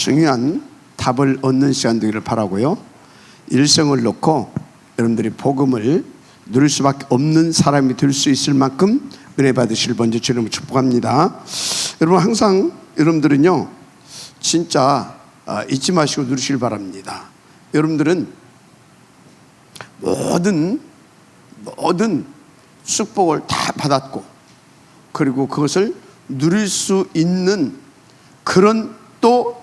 중요한 답을 얻는 시간 되기를 바라고요. 일생을 놓고 여러분들이 복음을 누릴 수밖에 없는 사람이 될 수 있을 만큼 은혜 받으실 먼저 주님을 축복합니다. 여러분, 항상 여러분들은요 진짜 잊지 마시고 누리시길 바랍니다. 여러분들은 모든 축복을 다 받았고, 그리고 그것을 누릴 수 있는 그런 또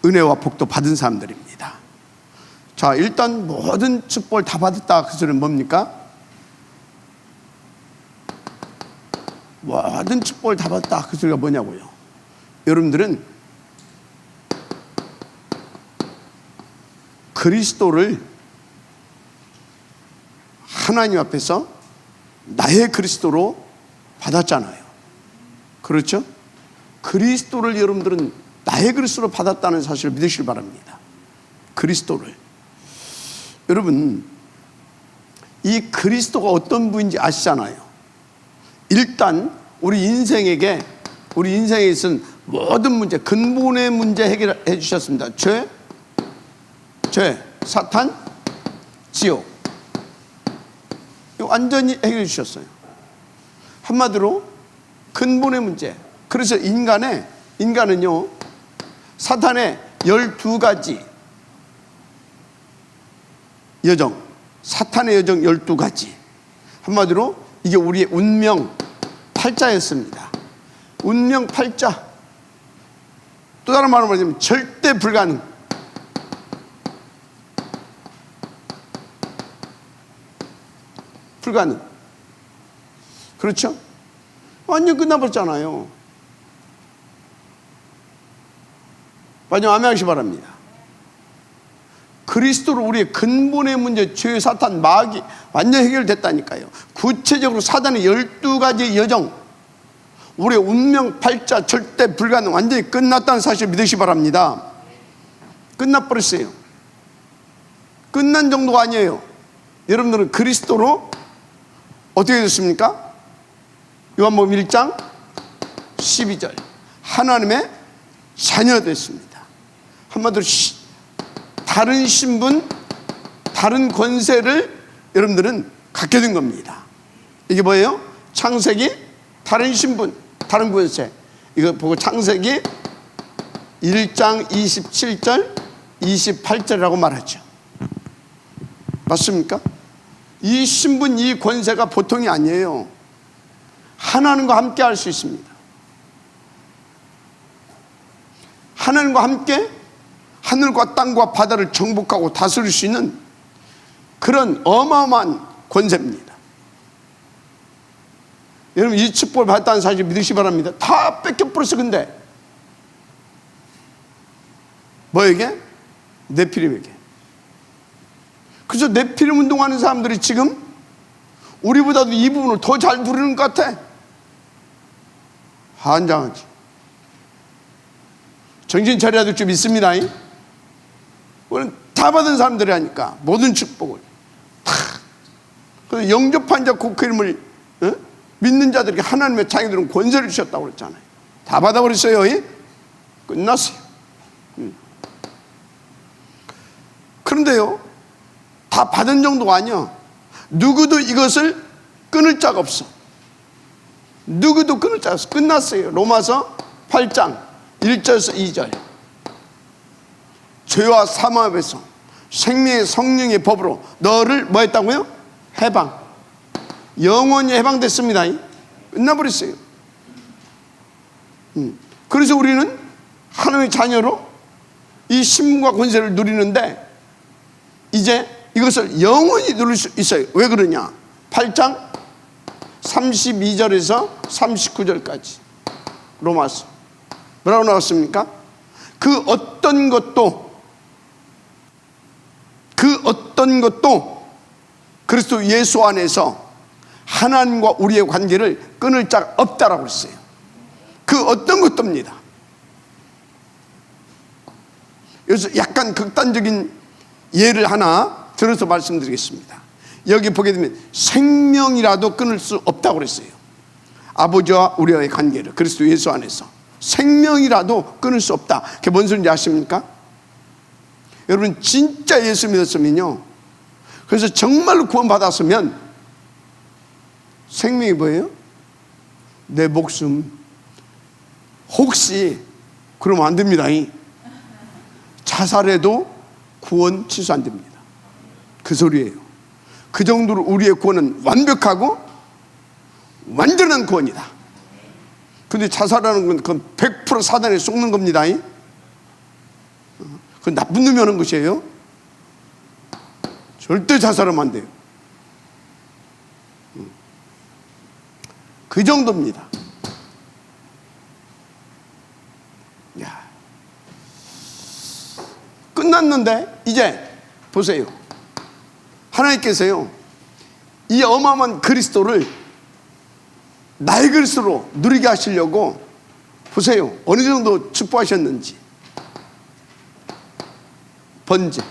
은혜와 복도 받은 사람들입니다. 자, 일단 모든 축복을 다 받았다, 그 소리는 뭡니까? 모든 축복을 다 받았다, 그 소리가 뭐냐고요? 여러분들은 그리스도를 하나님 앞에서 나의 그리스도로 받았잖아요. 그렇죠? 그리스도를 여러분들은 나의 그리스도로 받았다는 사실을 믿으시길 바랍니다. 그리스도를. 여러분, 이 그리스도가 어떤 분인지 아시잖아요. 일단 우리 인생에 있는 모든 문제, 근본의 문제 해결해 주셨습니다. 죄, 사탄, 지옥. 완전히 해결해 주셨어요. 한마디로 근본의 문제. 그래서 인간은요 사탄의 12가지 여정, 사탄의 여정 12가지, 한마디로 이게 우리의 운명 팔자였습니다. 운명 팔자. 또 다른 말로 말하자면 절대 불가능. 불가능. 그렇죠? 완전 끝나버렸잖아요. 완전 암양하시 바랍니다. 그리스도로 우리의 근본의 문제, 죄, 사탄, 마귀 완전 해결됐다니까요. 구체적으로 사단의 12가지 여정, 우리의 운명 팔자 절대 불가능, 완전히 끝났다는 사실 믿으시기 바랍니다. 끝나버렸어요. 끝난 정도가 아니에요. 여러분들은 그리스도로 어떻게 됐습니까? 요한복음 1장 12절 하나님의 자녀 됐습니다. 한마디로 다른 신분, 다른 권세를 여러분들은 갖게 된 겁니다. 이게 뭐예요? 창세기 다른 신분, 다른 권세. 이거 보고 창세기 1장 27절 28절이라고 말하죠. 맞습니까? 이 신분, 이 권세가 보통이 아니에요. 하나님과 함께 할 수 있습니다. 하나님과 함께 하늘과 땅과 바다를 정복하고 다스릴 수 있는 그런 어마어마한 권세입니다. 여러분, 이 축복을 받았다는 사실 믿으시기 바랍니다. 다 뺏겨버렸어. 근데 뭐에게? 네피림에게. 그래서 네피림 운동하는 사람들이 지금 우리보다도 이 부분을 더 잘 누리는 것 같아. 환장하지. 정신 차려야 될 좀 있습니다. 우리는 다 받은 사람들이 하니까 모든 축복을 다. 그래서 영접한 자 곧 그 이름을 믿는 자들에게 하나님의 자녀들은 권세를 주셨다고 그랬잖아요. 다 받아버렸어요. 끝났어요. 그런데요, 다 받은 정도가 아니야. 누구도 이것을 끊을 자가 없어. 누구도 끊을 자가 없어. 끝났어요. 로마서 8장 1절에서 2절. 죄와 사망에서 생명의 성령의 법으로 너를 뭐 했다고요? 해방. 영원히 해방됐습니다. 끝나버렸어요. 그래서 우리는 하나님의 자녀로 이 신분과 권세를 누리는데, 이제 이것을 영원히 누릴 수 있어요. 왜 그러냐? 8장 32절에서 39절까지 로마서 뭐라고 나왔습니까? 그 어떤 것도 그리스도 예수 안에서 하나님과 우리의 관계를 끊을 자가 없다라고 했어요. 그 어떤 것도입니다. 여기서 약간 극단적인 예를 하나 들어서 말씀드리겠습니다. 여기 보게 되면 생명이라도 끊을 수 없다고 그랬어요. 아버지와 우리와의 관계를 그리스도 예수 안에서. 생명이라도 끊을 수 없다. 그게 뭔 소리인지 아십니까? 여러분 진짜 예수 믿었으면요, 그래서 정말로 구원받았으면 생명이 뭐예요? 내 목숨. 혹시 그러면 안 됩니다. 자살해도 구원 취소 안 됩니다. 그 소리예요. 그 정도로 우리의 구원은 완벽하고 완전한 구원이다. 근데 자살하는 건 그건 100% 사단에 속는 겁니다. 그건 나쁜 놈이 하는 것이에요. 절대 자살하면 안 돼요. 그 정도입니다. 야, 끝났는데 이제 보세요. 하나님께서요, 이 어마어마한 그리스도를 나의 그리스도로 누리게 하시려고 보세요. 어느 정도 축복하셨는지. 번제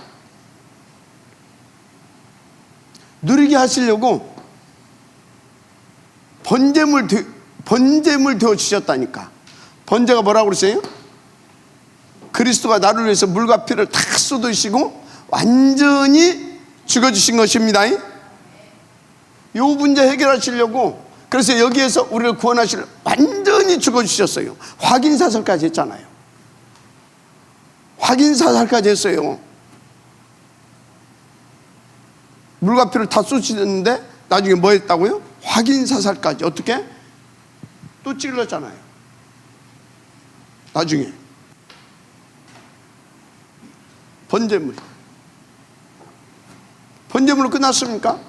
누리게 하시려고 번제물 되어 주셨다니까. 번제가 뭐라고 그랬어요? 그리스도가 나를 위해서 물과 피를 탁 쏟으시고 완전히 죽어주신 것입니다. 이 문제 해결하시려고, 그래서 여기에서 우리를 구원하시려 완전히 죽어주셨어요. 확인사살까지 했잖아요. 확인사살까지 했어요. 물과 피를 다 쏟으셨는데 나중에 뭐 했다고요? 확인사살까지. 어떻게? 또 찔렀잖아요. 나중에 번제물로 끝났습니까?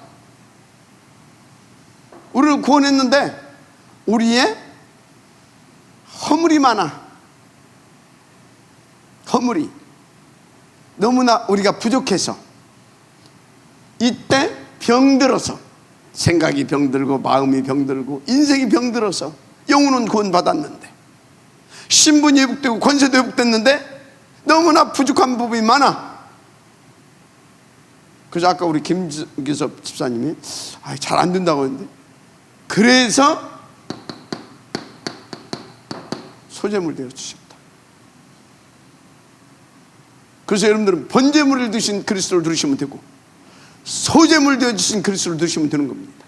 우리를 구원했는데 우리의 허물이 많아. 허물이 너무나 우리가 부족해서 이때 병들어서, 생각이 병들고 마음이 병들고 인생이 병들어서 영혼은 구원받았는데, 신분이 회복되고 권세도 회복됐는데 너무나 부족한 부분이 많아. 그래서 아까 우리 김기섭 집사님이 잘 안 된다고 했는데, 그래서 소제물 되어 주셨다. 그래서 여러분들은 번제물을 드신 그리스도를 들으시면 되고 소제물 되어 주신 그리스도를 들으시면 되는 겁니다.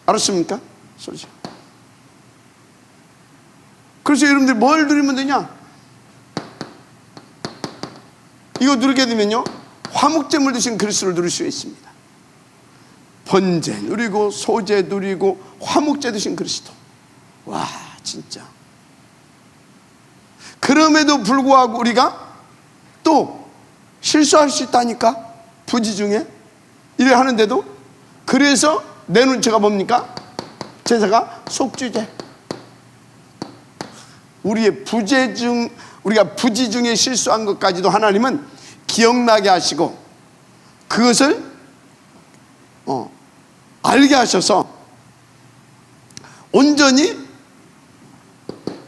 알았습니까? 소제. 그래서 여러분들이 뭘 누리면 되냐? 이거 누리게 되면요, 화목제물 드신 그리스도를 누릴 수 있습니다. 번제 누리고 소제 누리고 화목제 드신 그리스도. 와, 진짜. 그럼에도 불구하고 우리가 또 실수할 수 있다니까. 부지 중에 이래 하는데도. 그래서 내 눈치가 뭡니까? 제사가 속죄제. 우리의 우리가 부지 중에 실수한 것까지도 하나님은 기억나게 하시고 그것을 알게 하셔서 온전히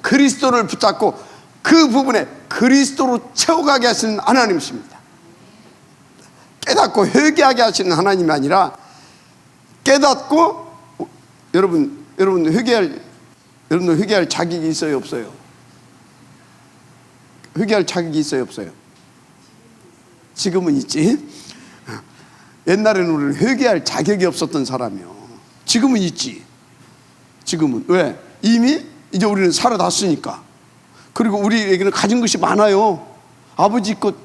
그리스도를 붙잡고 그 부분에 그리스도로 채워가게 하시는 하나님이십니다. 깨닫고 회개하게 하시는 하나님이 아니라, 깨닫고 여러분 회개할 자격이 있어요, 없어요? 회개할 자격이 있어요, 없어요? 지금은 있지. 옛날에는 우리는 회개할 자격이 없었던 사람이요. 지금은 있지. 지금은 왜? 이미 이제 우리는 살아났으니까. 그리고 우리에게는 가진 것이 많아요. 아버지 것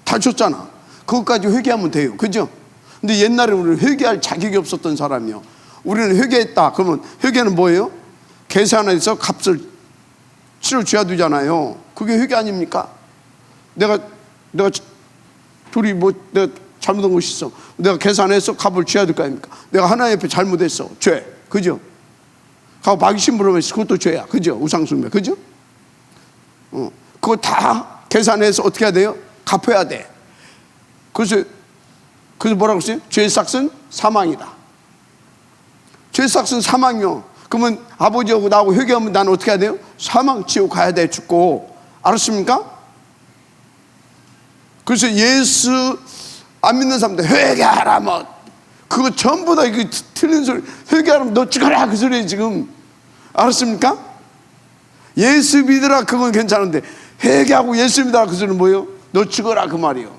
다 줬잖아. 그것까지 회개하면 돼요. 그죠? 근데 옛날에 우리는 회개할 자격이 없었던 사람이요. 우리는 회개했다 그러면, 회개는 뭐예요? 계산해서 값을 치러줘야 되잖아요. 그게 회개 아닙니까? 내가 둘이 내가 잘못한 것이 있어. 내가 계산해서 값을 줘야 될 거 아닙니까? 내가 하나님 옆에 잘못했어. 죄. 그죠? 가고 마귀심부름을 했어. 그것도 죄야. 그죠? 우상숭배. 그죠? 그거 다 계산해서 어떻게 해야 돼요? 갚아야 돼. 그래서 뭐라고 했어요? 죄의 삭은 사망이다. 죄의 삭은 사망이요. 그러면 아버지하고 나하고 회개하면 나는 어떻게 해야 돼요? 사망, 지옥 가야 돼, 죽고. 알았습니까? 그래서 예수 안 믿는 사람들 회개하라 뭐 그거 전부 다 이거 틀린 소리. 회개하라면 너 죽어라 그 소리예요 지금. 알았습니까? 예수 믿으라 그건 괜찮은데 회개하고 예수 믿으라 그 소리는 뭐예요? 너 죽어라 그 말이요.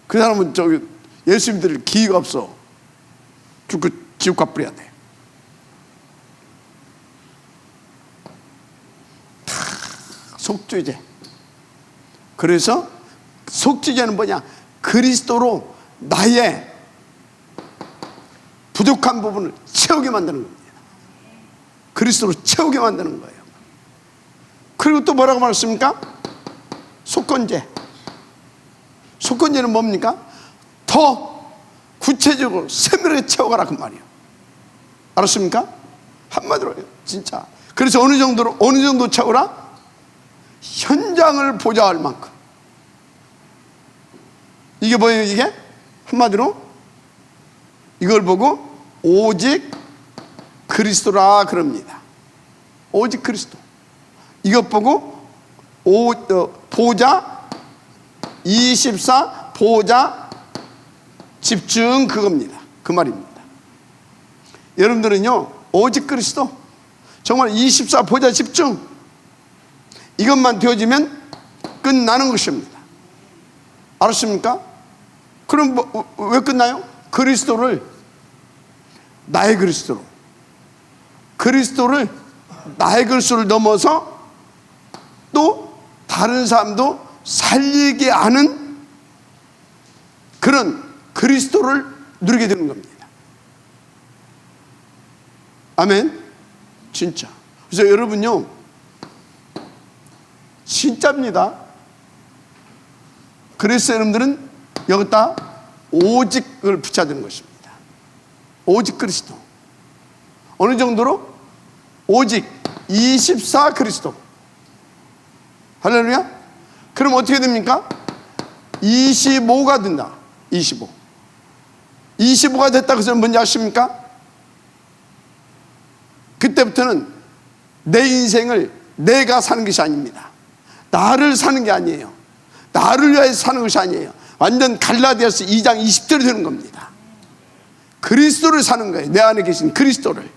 그 사람은 저기 예수 믿을 기회가 없어. 죽고 지옥 가버려야 돼. 다 속죄제. 그래서 속죄제는 뭐냐? 그리스도로 나의 부족한 부분을 채우게 만드는 겁니다. 그리스도로 채우게 만드는 거예요. 그리고 또 뭐라고 말했습니까? 속건제. 속건제는 뭡니까? 더 구체적으로 세밀하게 채워가라 그 말이에요. 알았습니까? 한마디로 진짜. 그래서 어느 정도 채우라? 현장을 보자 할 만큼. 이게 뭐예요? 이게 한마디로 이걸 보고 오직 그리스도라 그럽니다. 오직 그리스도. 이것 보고 보자 24 보자 집중 그겁니다. 그 말입니다. 여러분들은요 오직 그리스도 정말 24 보자 집중 이것만 되어지면 끝나는 것입니다. 알았습니까? 그럼 왜 끝나요? 그리스도를 나의 그리스도로 그리스도를 나의 그리스도를 넘어서 또 다른 사람도 살리게 하는 그런 그리스도를 누리게 되는 겁니다. 아멘. 진짜. 그래서 여러분요 진짜입니다. 그래서 여러분들은 여기다 오직을 붙여야 되는 것입니다. 오직 그리스도. 어느 정도로? 오직 24 그리스도. 할렐루야. 그럼 어떻게 됩니까? 25가 된다. 25가 됐다 그래서 뭔지 아십니까? 그때부터는 내 인생을 내가 사는 것이 아닙니다. 나를 사는 게 아니에요. 나를 위해서 사는 것이 아니에요. 완전 갈라디아서 2장 20절이 되는 겁니다. 그리스도를 사는 거예요. 내 안에 계신 그리스도를.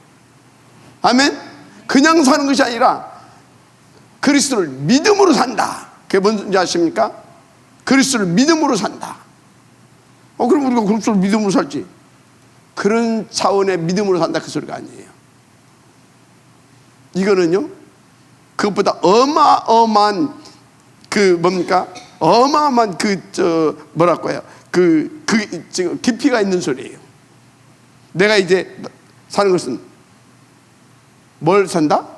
아멘. 그냥 사는 것이 아니라 그리스도를 믿음으로 산다. 그게 뭔지 아십니까? 그리스도를 믿음으로 산다. 그럼 우리가 그리스도를 믿음으로 살지. 그런 차원의 믿음으로 산다 그 소리가 아니에요. 이거는요 그것보다 어마어마한 그 뭡니까? 어마어마한 뭐랄까 해요? 지금 깊이가 있는 소리예요. 내가 이제 사는 것은 뭘 산다?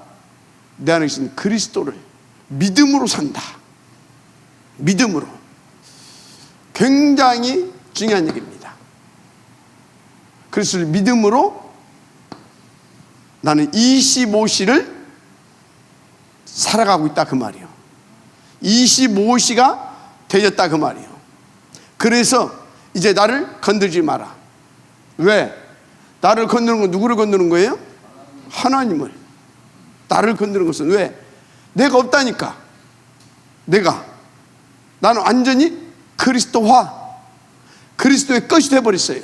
내 안에 계신 그리스도를 믿음으로 산다. 믿음으로. 굉장히 중요한 얘기입니다. 그리스도를 믿음으로 나는 25시를 살아가고 있다 그 말이에요. 25시가 되었다 그 말이에요. 그래서 이제 나를 건들지 마라. 왜? 나를 건드는 건 누구를 건드는 거예요? 하나님을. 나를 건드는 것은 왜? 내가 없다니까. 나는 완전히 그리스도화, 그리스도의 것이 되어버렸어요.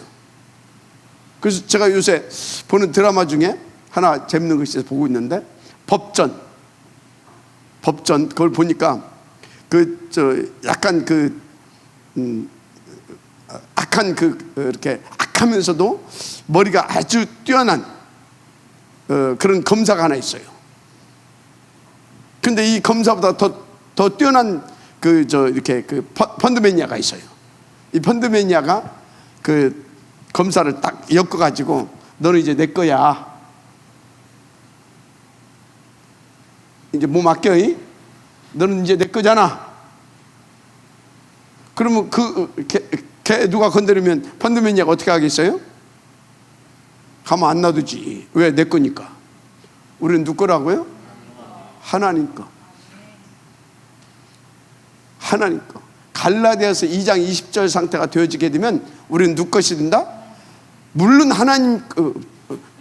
그래서 제가 요새 보는 드라마 중에 하나 재밌는 것이 있어서 보고 있는데 법전 그걸 보니까 약간 악한 이렇게 악하면서도 머리가 아주 뛰어난 그런 검사가 하나 있어요. 근데 이 검사보다 더 뛰어난 이렇게 펀드 매니아가 있어요. 이 펀드 매니아가 그 검사를 딱 엮어가지고 너는 이제 내 거야. 이제 뭐 맡겨? 너는 이제 내 거잖아. 그러면 걔 누가 건드리면 펀드 매니아가 어떻게 하겠어요? 가만 안 놔두지. 왜? 내 거니까. 우리는 누구 거라고요? 하나님 거. 하나님 거. 갈라디아서 2장 20절 상태가 되어지게 되면 우리는 누구 것이 된다? 물론 하나님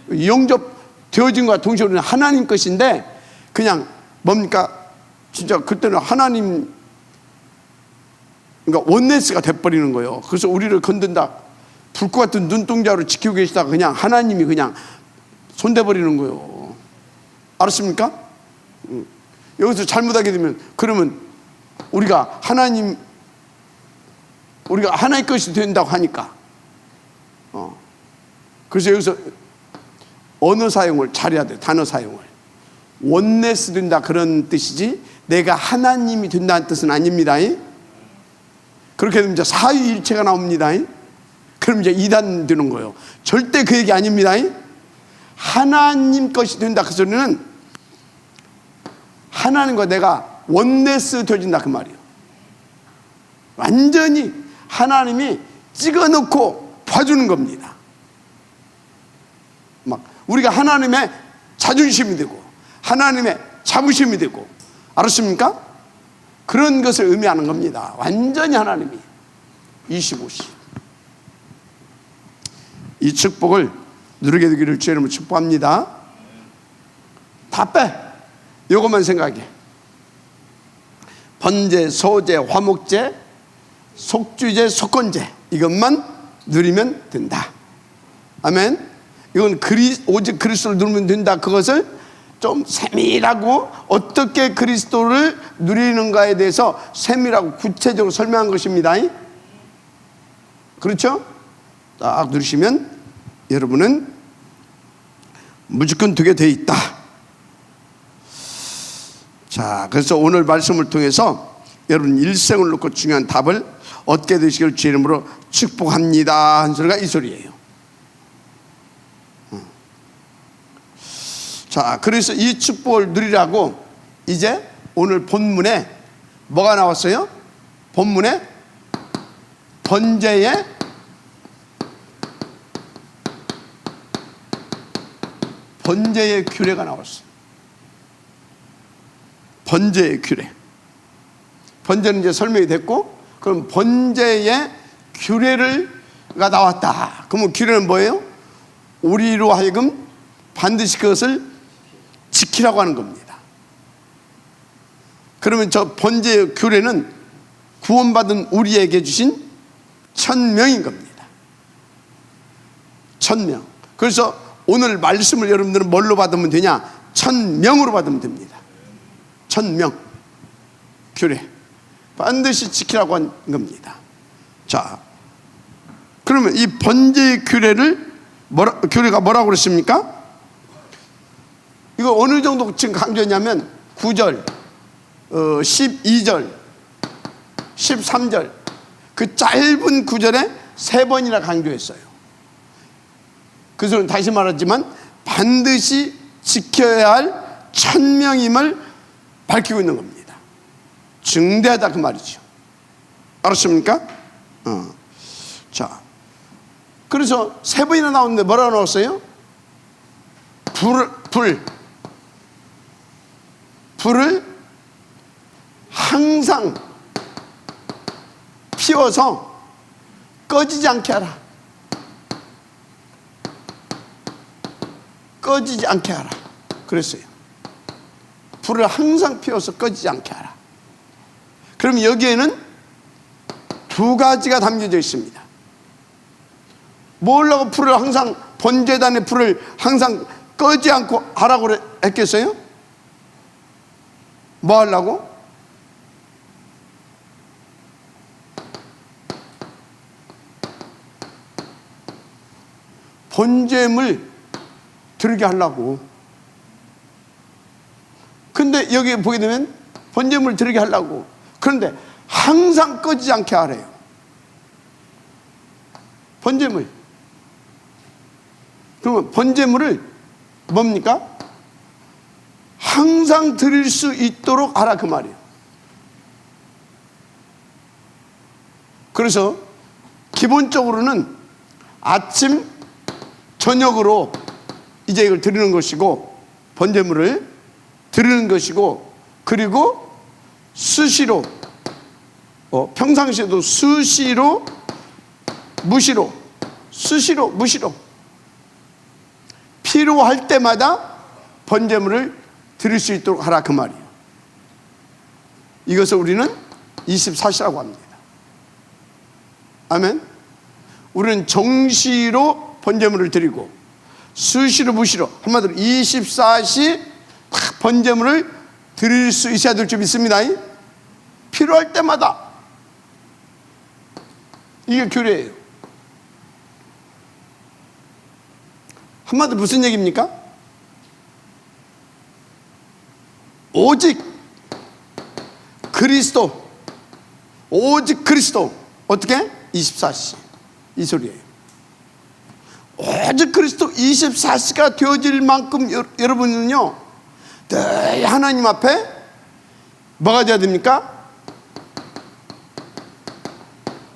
영접되어진 것과 동시에 우리는 하나님 것인데 그냥 뭡니까? 진짜 그때는 하나님 그러니까 원네스가 돼버리는 거예요. 그래서 우리를 건든다. 불꽃 같은 눈동자로 지키고 계시다가 그냥 하나님이 그냥 손대버리는 거예요. 알았습니까? 여기서 잘못하게 되면 그러면 우리가 하나님 것이 된다고 하니까 그래서 여기서 언어 사용을 잘해야 돼. 단어 사용을 원네스 된다 그런 뜻이지 내가 하나님이 된다는 뜻은 아닙니다. 그렇게 되면 이제 사위일체가 나옵니다. 그럼 이제 이단 되는 거예요. 절대 그 얘기 아닙니다. 하나님 것이 된다 그 소리는 하나님과 내가 원네스 되어진다 그 말이에요. 완전히 하나님이 찍어놓고 봐주는 겁니다. 막 우리가 하나님의 자존심이 되고 하나님의 자부심이 되고, 알았습니까? 그런 것을 의미하는 겁니다. 완전히 하나님이 25시 이 축복을 누리게 되기를 주의 이름으로 축복합니다. 다 빼. 요것만 생각해. 번제, 소제, 화목제, 속주제, 속건제 이것만 누리면 된다. 아멘. 이건 오직 그리스도를 누리면 된다. 그것을 좀 세밀하고 어떻게 그리스도를 누리는가에 대해서 세밀하고 구체적으로 설명한 것입니다. 그렇죠? 딱 누리시면 여러분은 무조건 되게 돼 있다. 자, 그래서 오늘 말씀을 통해서 여러분 일생을 놓고 중요한 답을 얻게 되시길 주의 이름으로 축복합니다 한 소리가 이 소리예요. 자, 그래서 이 축복을 누리라고 이제 오늘 본문에 뭐가 나왔어요? 본문에 번제의 규례가 나왔어요. 번제의 규례. 번제는 이제 설명이 됐고, 그럼 번제의 규례가 나왔다. 그러면 규례는 뭐예요? 우리로 하여금 반드시 그것을 지키라고 하는 겁니다. 그러면 저 번제의 규례는 구원받은 우리에게 주신 천명인 겁니다. 천명. 그래서 오늘 말씀을 여러분들은 뭘로 받으면 되냐? 천명으로 받으면 됩니다. 천명 규례 반드시 지키라고 한 겁니다. 자, 그러면 이 번제의 규례가 뭐라고 그랬습니까? 이거 어느 정도 지금 강조했냐면 9절, 12절, 13절 그 짧은 9절에 3번이나 강조했어요. 그래서 다시 말하지만 반드시 지켜야 할 천명임을 밝히고 있는 겁니다. 중대하다 그 말이죠. 알았습니까? 자, 그래서 3번이나 나오는데 뭐라고 나왔어요? 불을 항상 피워서 꺼지지 않게 하라. 꺼지지 않게 하라 그랬어요. 불을 항상 피워서 꺼지지 않게 하라. 그럼 여기에는 2가지가 담겨져 있습니다. 뭐라고 불을 항상, 번제단의 불을 항상 꺼지 않고 하라고 했겠어요? 뭐 하려고? 번제물 드리게 하려고. 근데 여기 보게 되면 번제물 드리게 하려고. 그런데 항상 꺼지지 않게 하래요. 번제물. 그러면 번제물을 뭡니까? 항상 드릴 수 있도록 하라 그 말이에요. 그래서 기본적으로는 아침, 저녁으로 이제 이걸 드리는 것이고, 번제물을 드리는 것이고, 그리고 수시로, 평상시에도 수시로, 무시로, 수시로, 무시로 필요할 때마다 번제물을 드릴 수 있도록 하라 그 말이에요. 이것을 우리는 24시라고 합니다. 아멘. 우리는 정시로 번제물을 드리고 수시로 무시로, 한마디로 24시 번제물을 드릴 수 있어야 될 줄 믿습니다. 필요할 때마다. 이게 교례예요. 한마디로 무슨 얘기입니까? 오직 그리스도, 오직 그리스도. 어떻게? 24시. 이 소리예요. 오직 그리스도 24시가 되어질 만큼 여러분은요, 늘 하나님 앞에 뭐가 되어야 됩니까?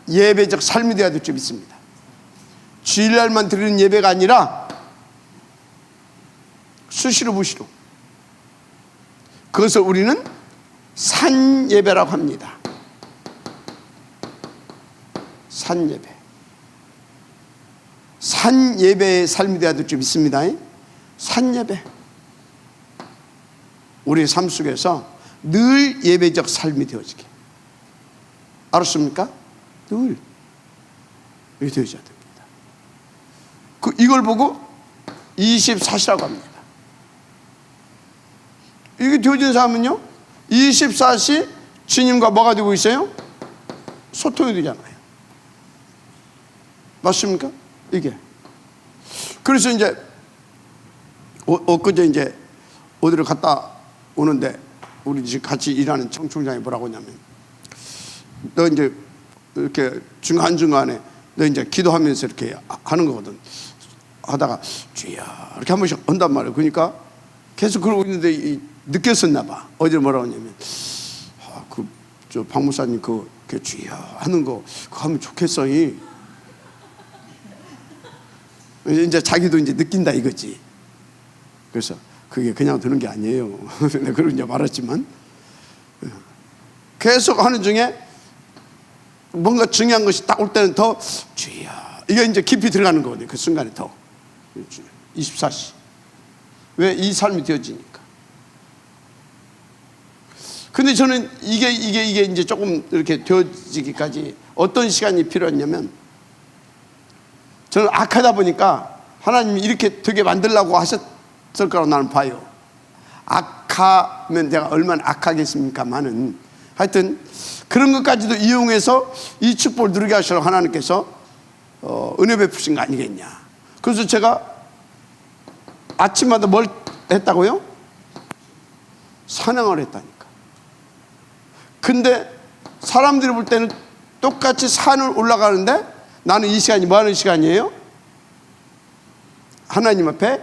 예배적 삶이 되어야 될 줄 믿습니다. 주일날만 드리는 예배가 아니라 수시로 무시로. 그것을 우리는 산예배라고 합니다. 산예배. 산예배의 삶이 되어야 될 줄 믿습니다. 산예배. 우리의 삶 속에서 늘 예배적 삶이 되어지게. 알았습니까? 늘 이렇게 되어져야 됩니다. 이걸 보고 24시라고 합니다. 이게 되어진 사람은요, 24시 주님과 뭐가 되고 있어요? 소통이 되잖아요. 맞습니까? 이게. 그래서 이제 엊그제 이제 어디를 갔다 오는데 우리 지금 같이 일하는 청총장이 뭐라고 하냐면, 너 이제 이렇게 중간중간에 너 이제 기도하면서 이렇게 하는 거거든. 하다가 주여 이렇게 한 번씩 한단 말이에요. 그러니까 계속 그러고 있는데 느꼈었나 봐. 어제 뭐라고 하냐면, 저 박무사님 그 주여 하는 거 그거 하면 좋겠어. 이제 자기도 이제 느낀다 이거지. 그래서 그게 그냥 드는 게 아니에요. 내가 그런 이제 말했지만, 계속 하는 중에 뭔가 중요한 것이 딱 올 때는 더 주여, 이게 이제 깊이 들어가는 거거든요. 그 순간에 더 24시. 왜? 이 삶이 되어지니까. 근데 저는 이게 이제 조금 이렇게 되어지기까지 어떤 시간이 필요했냐면, 저는 악하다 보니까 하나님이 이렇게 되게 만들려고 하셨을 거라고 나는 봐요. 악하면 내가 얼마나 악하겠습니까만은, 하여튼 그런 것까지도 이용해서 이 축복을 누리게 하시려고 하나님께서 은혜 베푸신 거 아니겠냐. 그래서 제가 아침마다 뭘 했다고요? 찬양을 했다니까. 근데 사람들이 볼 때는 똑같이 산을 올라가는데 나는 이 시간이 뭐 하는 시간이에요? 하나님 앞에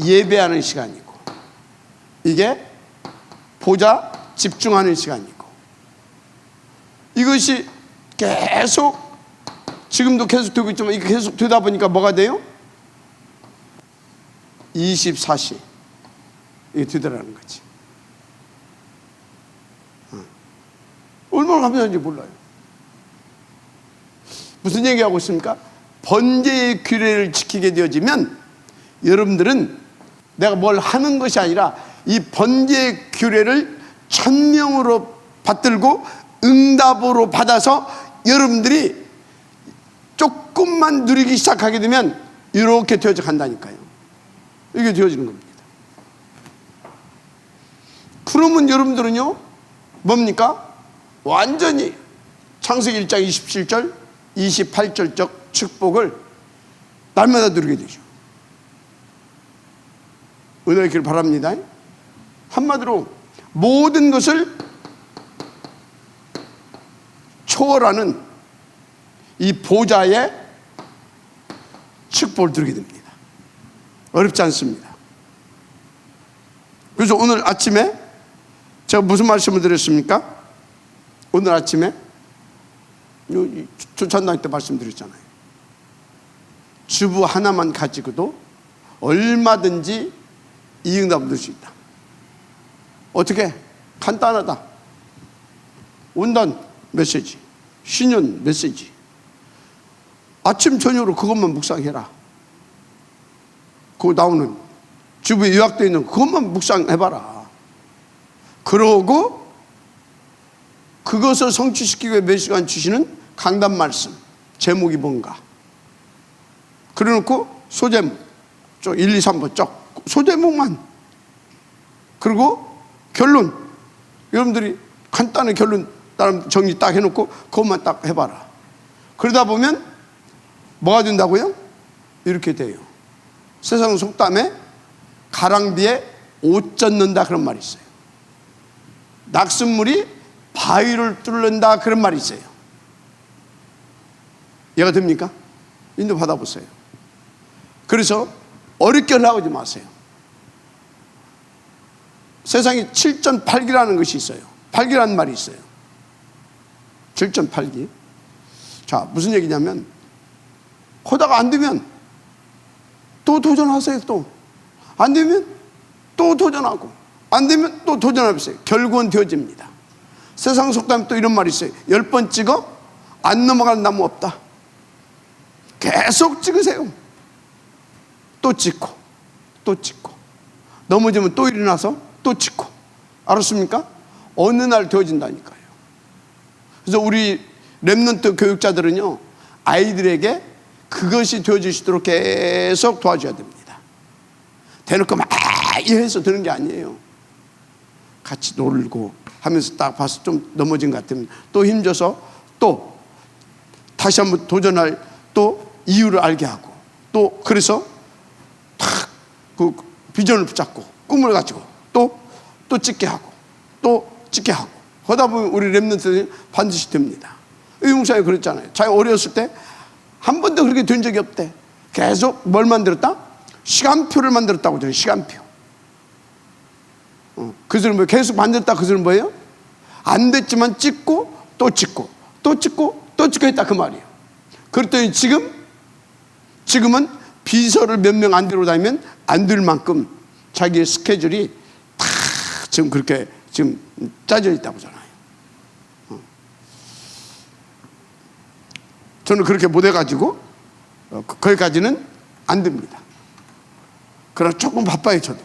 예배하는 시간이고, 이게 보좌 집중하는 시간이고, 이것이 계속 지금도 계속 되고 있지만 이게 계속 되다 보니까 뭐가 돼요? 24시 이게 되더라는 거지. 얼마나 감사한지 몰라요. 무슨 얘기하고 있습니까? 번제의 규례를 지키게 되어지면 여러분들은 내가 뭘 하는 것이 아니라 이 번제의 규례를 천명으로 받들고 응답으로 받아서 여러분들이 조금만 누리기 시작하게 되면 이렇게 되어져 간다니까요. 이게 되어지는 겁니다. 그러면 여러분들은요, 뭡니까? 완전히 창세기 1장 27절 28절적 축복을 날마다 누리게 되죠. 은혜를 있기를 바랍니다. 한마디로 모든 것을 초월하는 이 보좌의 축복을 누리게 됩니다. 어렵지 않습니다. 그래서 오늘 아침에 제가 무슨 말씀을 드렸습니까? 오늘 아침에 조찬당 때 말씀드렸잖아요. 주부 하나만 가지고도 얼마든지 이 응답을 얻을 수 있다. 어떻게? 간단하다. 온단 메시지, 신년 메시지, 아침 저녁으로 그것만 묵상해라. 그거 나오는 주부에 요약되어 있는 그것만 묵상해봐라. 그러고 그것을 성취시키기 위해 몇 시간 주시는 강단 말씀 제목이 뭔가 그래놓고 소제목 쪽 1, 2, 3번 쪽 소제목만, 그리고 결론 여러분들이 간단한 결론 따름 정리 딱 해놓고 그것만 딱 해봐라. 그러다 보면 뭐가 된다고요? 이렇게 돼요. 세상 속담에 가랑비에 옷 젖는다 그런 말이 있어요. 낙숫물이 바위를 뚫는다 그런 말이 있어요. 이해가 됩니까? 인도 받아보세요. 그래서 어렵게 하지 마세요. 세상에 7.8기라는 것이 있어요. 8기라는 말이 있어요. 7.8기. 자, 무슨 얘기냐면 하다가 안 되면 또 도전하세요. 또 안 되면 또 도전하고, 안 되면 또 도전해보세요. 결국은 되어집니다. 세상 속담에 또 이런 말이 있어요. 10번 찍어 안 넘어가는 나무 없다. 계속 찍으세요. 또 찍고 또 찍고, 넘어지면 또 일어나서 또 찍고. 알았습니까? 어느 날 되어진다니까요. 그래서 우리 렘넌트 교육자들은요, 아이들에게 그것이 되어지시도록 계속 도와줘야 됩니다. 대놓고 막 이해해서 되는 게 아니에요. 같이 놀고 하면서 딱 봐서 좀 넘어진 것 같으면 또 힘줘서 또 다시 한번 도전할 또 이유를 알게 하고, 또 그래서 탁 그 비전을 붙잡고 꿈을 가지고 또 찍게 하고 또 찍게 하고 하다 보면 우리 렘넌트들이 반드시 됩니다. 의용사에 그랬잖아요. 자기 어렸을 때 한 번도 그렇게 된 적이 없대. 계속 뭘 만들었다? 시간표를 만들었다고 그래요. 시간표. 그 소리는 뭐예요? 계속 만들었다. 그 소리는 뭐예요? 안 됐지만 찍고 또 찍고 또 찍고 또 찍고 했다 그 말이에요. 그랬더니 지금은 비서를 몇 명 안 데리고 다니면 안 될 만큼 자기의 스케줄이 다 지금 그렇게 지금 짜져 있다고 하잖아요. 저는 그렇게 못 해가지고 거기까지는 안 됩니다. 그러나 조금 바빠요. 저도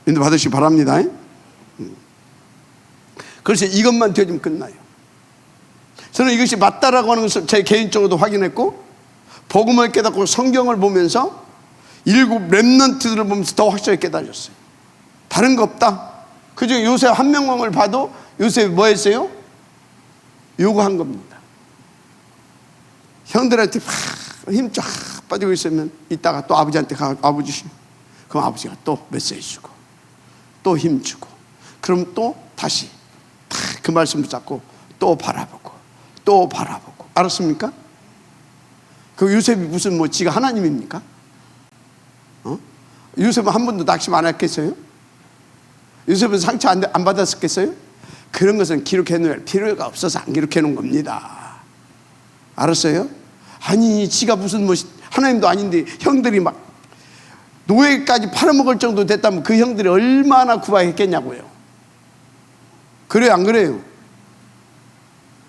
인도 받으시기 바랍니다. 그래서 이것만 되어지면 끝나요. 저는 이것이 맞다라고 하는 것을 제 개인적으로도 확인했고, 복음을 깨닫고 성경을 보면서 일곱 렘넌트들을 보면서 더 확실하게 깨달았어요. 다른 거 없다. 그중에 요셉 한 명을 봐도 요셉이 뭐 했어요? 요구한 겁니다. 형들한테 힘 쫙 빠지고 있으면 이따가 또 아버지한테 가, 아버지, 그럼 아버지가 또 메시지 주고 또 힘 주고, 그럼 또 다시 그 말씀 붙잡고 또 바라보고 또 바라보고. 알았습니까? 그 요셉이 무슨 뭐 지가 하나님입니까? 요셉은 한 번도 낙심 안 했겠어요? 요셉은 상처 안 받았었겠어요? 그런 것은 기록해 놓을 필요가 없어서 안 기록해 놓은 겁니다. 알았어요? 아니 지가 무슨 뭐 하나님도 아닌데 형들이 막 노예까지 팔아먹을 정도 됐다면 그 형들이 얼마나 구박했겠냐고요. 그래요 안 그래요?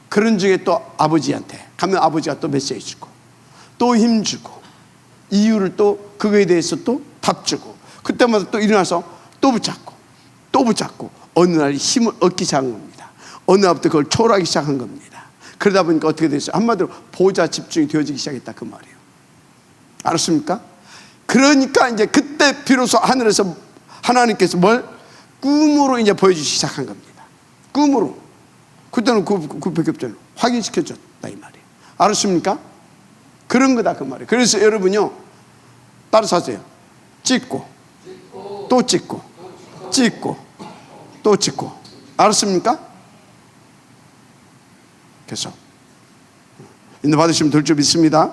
그런 중에 또 아버지한테 가면 아버지가 또 메시지 주고 또 힘주고 이유를 또 그거에 대해서 또 답 주고, 그때마다 또 일어나서 또 붙잡고 어느 날 힘을 얻기 시작한 겁니다. 어느 날부터 그걸 초월하기 시작한 겁니다. 그러다 보니까 어떻게 됐어요? 한마디로 보좌 집중이 되어지기 시작했다 그 말이에요. 알았습니까? 그러니까 이제 그때 비로소 하늘에서 하나님께서 뭘 꿈으로 이제 보여주기 시작한 겁니다. 꿈으로. 그때는 그밖에 없잖아요. 확인시켜줬다 이 말이에요. 알았습니까? 그런 거다 그 말이에요. 그래서 여러분요, 따라서 하세요. 찍고 또 찍고 찍고 또 찍고. 알았습니까? 그래서 인도 받으시면 될 줄 믿습니다.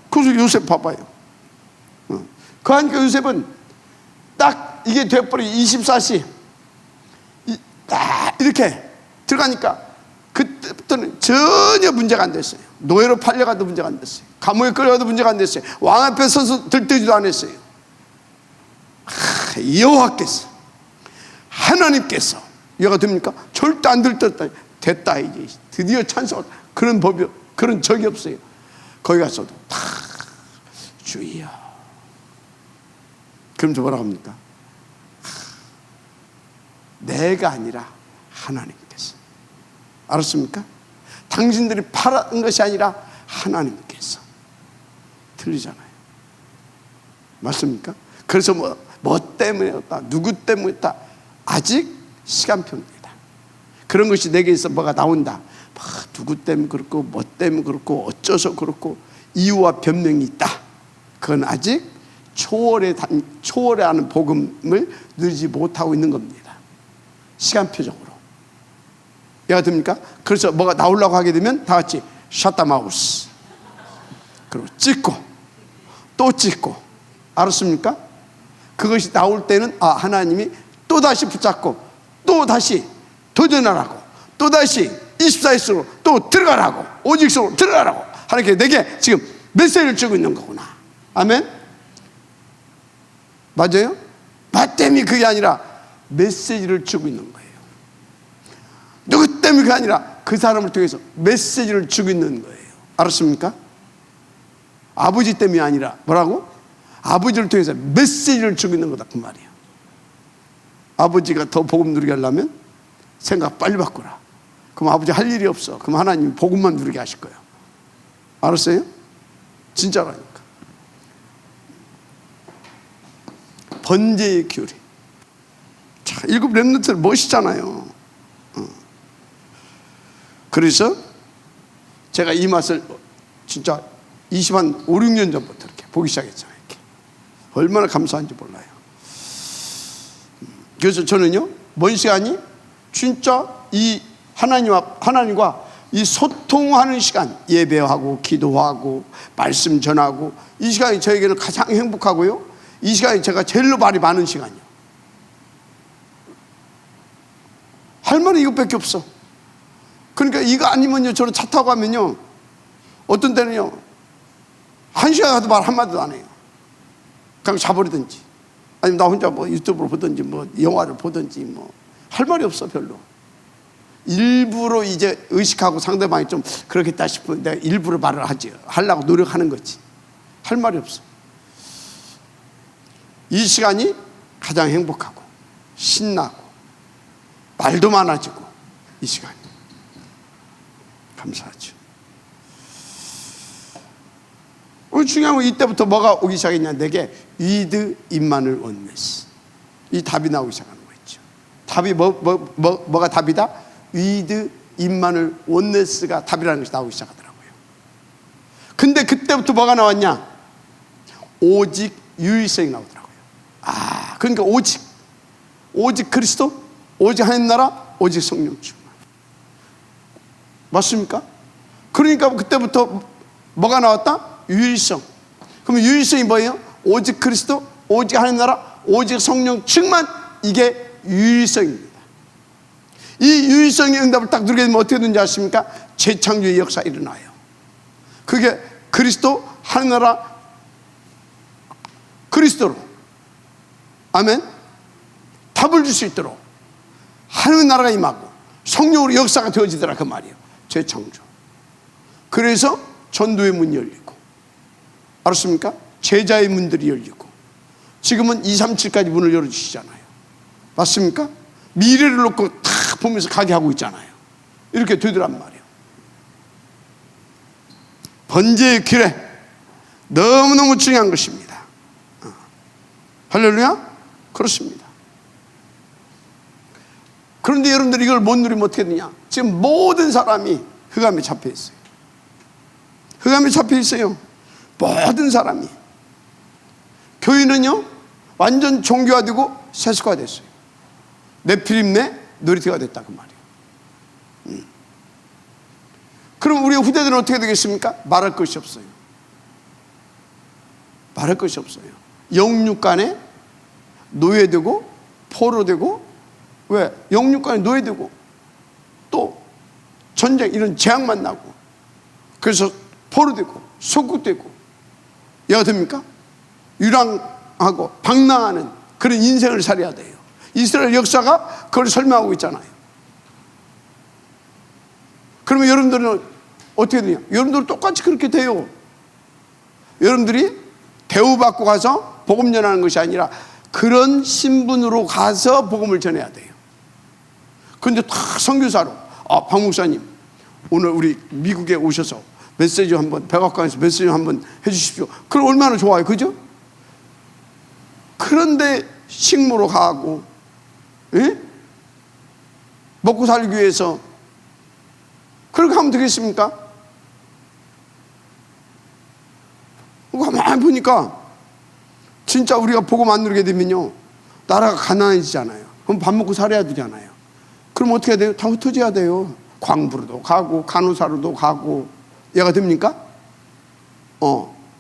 그래서 요셉 봐봐요. 그러니까 요셉은 딱 이게 돼버리 24시 딱 이렇게 들어가니까 그때부터는 전혀 문제가 안 됐어요. 노예로 팔려가도 문제가 안 됐어요. 감옥에 끌려가도 문제가 안 됐어요. 왕 앞에 서서 들뜨지도 않았어요. 여호와께서 하나님께서 이해가 됩니까? 절대 안 들떴다. 됐다 이제 드디어 찬송. 그런 법이 그런 적이 없어요. 거기 가서도 다 주여. 그럼 저 뭐라고 합니까? 내가 아니라 하나님께서. 알았습니까? 당신들이 팔은 것이 아니라 하나님께서. 틀리잖아요. 맞습니까? 그래서 뭐 때문에 했다, 누구 때문에 했다, 아직 시간표입니다. 그런 것이 내게서 뭐가 나온다. 누구 때문에 그렇고 뭐 때문에 그렇고 어쩌서 그렇고 이유와 변명이 있다. 그건 아직 초월하는 복음을 누리지 못하고 있는 겁니다. 시간표적으로. 이해가 됩니까? 그래서 뭐가 나오려고 하게 되면 다 같이 샷다마우스, 그리고 찍고 또 찍고. 알았습니까? 그것이 나올 때는 하나님이 또다시 붙잡고 또다시 도전하라고, 또다시 24일수로 또 들어가라고, 오직성으로 들어가라고 하나님께 내게 지금 메시지를 주고 있는 거구나. 아멘? 맞아요? 맞댐이 그게 아니라 메시지를 주고 있는 거예요. 누구 때문에 그게 아니라 그 사람을 통해서 메시지를 주고 있는 거예요. 알았습니까? 아버지 때문이 아니라 뭐라고? 아버지를 통해서 메시지를 주고 있는 거다 그 말이에요. 아버지가 더 복음 누리게 하려면 생각 빨리 바꾸라. 그럼 아버지 할 일이 없어. 그럼 하나님 복음만 누리게 하실 거예요. 알았어요? 진짜라니까. 번제의 규례. 자, 일곱 렘넌트 멋있잖아요. 그래서 제가 이 맛을 진짜 5, 6년 전부터 이렇게 보기 시작했잖아요. 이렇게. 얼마나 감사한지 몰라요. 그래서 저는요, 먼 시간이 진짜 이 하나님과 이 소통하는 시간, 예배하고 기도하고 말씀 전하고, 이 시간이 저에게는 가장 행복하고요, 이 시간이 제가 제일로 말이 많은 시간이에요. 할 말은 이것밖에 없어. 그러니까 이거 아니면요, 저는 차 타고 가면요, 어떤 때는요 1시간 가도 말 한마디도 안 해요. 그냥 자버리든지, 아니면 나 혼자 뭐 유튜브를 보든지 뭐 영화를 보든지 뭐 할 말이 없어. 별로. 일부러 이제 의식하고 상대방이 좀 그렇겠다 싶으면 내가 일부러 말을 하지, 하려고 노력하는 거지. 할 말이 없어. 이 시간이 가장 행복하고 신나고 말도 많아지고, 이 시간이 감사하죠. 오늘 중요한 건 이때부터 뭐가 오기 시작했냐, 내게 위드 임마누엘 원네스, 이 답이 나오기 시작하는 거 있죠. 답이 뭐가 답이다? 위드 임마누엘 원네스가 답이라는 것이 나오기 시작하더라고요. 근데 그때부터 뭐가 나왔냐? 오직 유일성이 나오더라고요. 그러니까 오직 그리스도, 오직 하나님 나라, 오직 성령 충만. 맞습니까? 그러니까 그때부터 뭐가 나왔다? 유일성. 그럼 유일성이 뭐예요? 오직 그리스도, 오직 하나님 나라, 오직 성령 충만. 이게 유일성입니다. 이 유일성의 응답을 딱 누리게 되면 어떻게 되는지 아십니까? 재창조의 역사가 일어나요. 그게 그리스도, 하나님 나라, 그리스도로, 아멘, 답을 줄 수 있도록 하나님 나라가 임하고 성령으로 역사가 되어지더라 그 말이에요. 재창조. 그래서 전도의 문이 열리고, 알았습니까? 제자의 문들이 열리고, 지금은 237까지 문을 열어주시잖아요. 맞습니까? 미래를 놓고 탁 보면서 가게 하고 있잖아요. 이렇게 되더란 말이에요. 번제의 규례, 너무너무 중요한 것입니다. 할렐루야? 그렇습니다. 그런데 여러분들이 이걸 못 누리면 어떻게 되냐? 지금 모든 사람이 흑암에 잡혀 있어요. 흑암에 잡혀 있어요. 모든 사람이. 교회는요, 완전 종교화되고 세속화됐어요. 네피림네 놀이터가 됐다 그 말이에요. 그럼 우리 후대들은 어떻게 되겠습니까? 말할 것이 없어요. 말할 것이 없어요. 영육간에 노예되고 포로되고, 왜? 영육간에 노예되고 또 전쟁 이런 재앙만 나고, 그래서 포로되고 속국되고, 이해가 됩니까? 유랑하고 방랑하는 그런 인생을 살아야 돼요. 이스라엘 역사가 그걸 설명하고 있잖아요. 그러면 여러분들은 어떻게 되냐? 여러분들은 똑같이 그렇게 돼요. 여러분들이 대우받고 가서 복음 전하는 것이 아니라 그런 신분으로 가서 복음을 전해야 돼요. 그런데 다 선교사로, 박 목사님 오늘 우리 미국에 오셔서 메시지 한번, 백악관에서 메시지 한번 해주십시오. 그럼 얼마나 좋아요, 그죠? 그런데 식무로 가고, 예? 먹고 살기 위해서. 그렇게 하면 되겠습니까? 가만히 보니까 진짜 우리가 복음 안 누리게 되면요, 나라가 가난해지잖아요. 그럼 밥 먹고 살아야 되잖아요. 그럼 어떻게 해야 돼요? 다 흩어져야 돼요. 광부로도 가고 간호사로도 가고. 얘가 됩니까?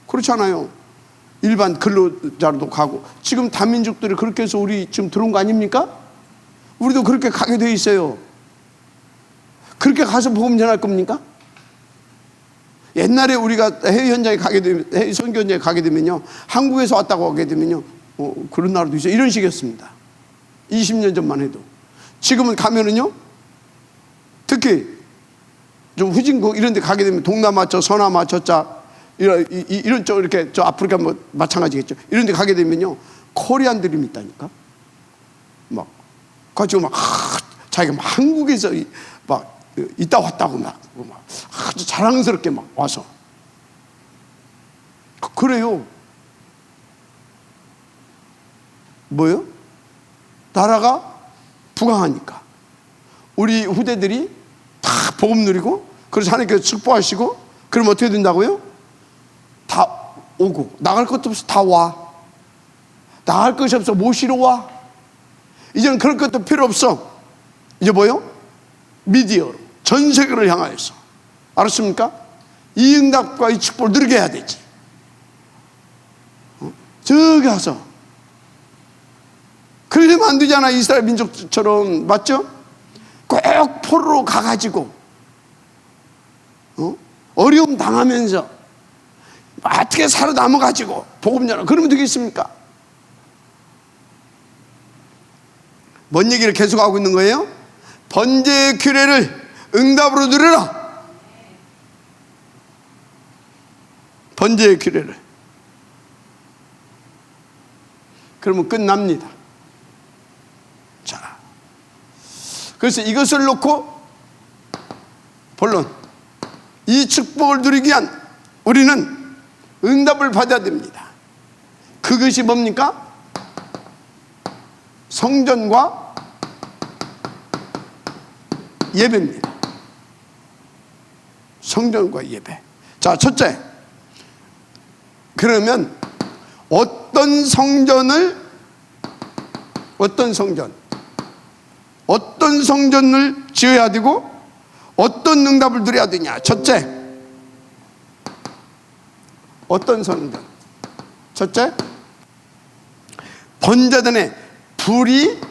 그렇잖아요. 일반 근로자로도 가고. 지금 다민족들이 그렇게 해서 우리 지금 들어온 거 아닙니까? 우리도 그렇게 가게 돼 있어요. 그렇게 가서 복음 전할 겁니까? 옛날에 우리가 해외 현장에 가게 되면, 해외 선교 현장에 가게 되면요, 한국에서 왔다고 하게 되면요, 그런 나라도 있어요. 이런 식이었습니다. 20년 전만 해도. 지금은 가면은요, 특히 좀 후진국 이런 데 가게 되면 동남아 저 서남아 저자 이런 쪽 이렇게 저 아프리카 뭐 마찬가지겠죠. 이런 데 가게 되면요, 코리안들이 있다니까. 막 가지고 막 자기가 막 한국에서 막 있다 왔다고 막 아주 자랑스럽게 막 와서 그래요. 뭐요? 나라가 부강하니까 우리 후대들이 다 복음 누리고, 그래서 하나님께서 축복하시고, 그럼 어떻게 된다고요? 다 오고, 나갈 것도 없어 다 와. 나갈 것이 없어 모시러 와. 이제는 그럴 것도 필요 없어. 이제 뭐요? 미디어로 전 세계를 향하여서. 알았습니까? 이 응답과 이 축복을 누리게 해야 되지. 저기 가서. 그러면 안 되잖아. 이스라엘 민족처럼. 맞죠? 꼭 포로로 가가지고 어려움 당하면서 어떻게 살아남아가지고 복음 전하. 그러면 되겠습니까? 뭔 얘기를 계속하고 있는 거예요? 번제의 규례를 응답으로 누려라. 번제의 규례를. 그러면 끝납니다. 자, 그래서 이것을 놓고 본론, 이 축복을 누리기 위한 우리는 응답을 받아야 됩니다. 그것이 뭡니까? 성전과 예배입니다. 성전과 예배. 자, 첫째, 그러면 어떤 성전을 지어야 되고 어떤 응답을 드려야 되냐. 첫째, 어떤 성전? 첫째, 번제단에 불이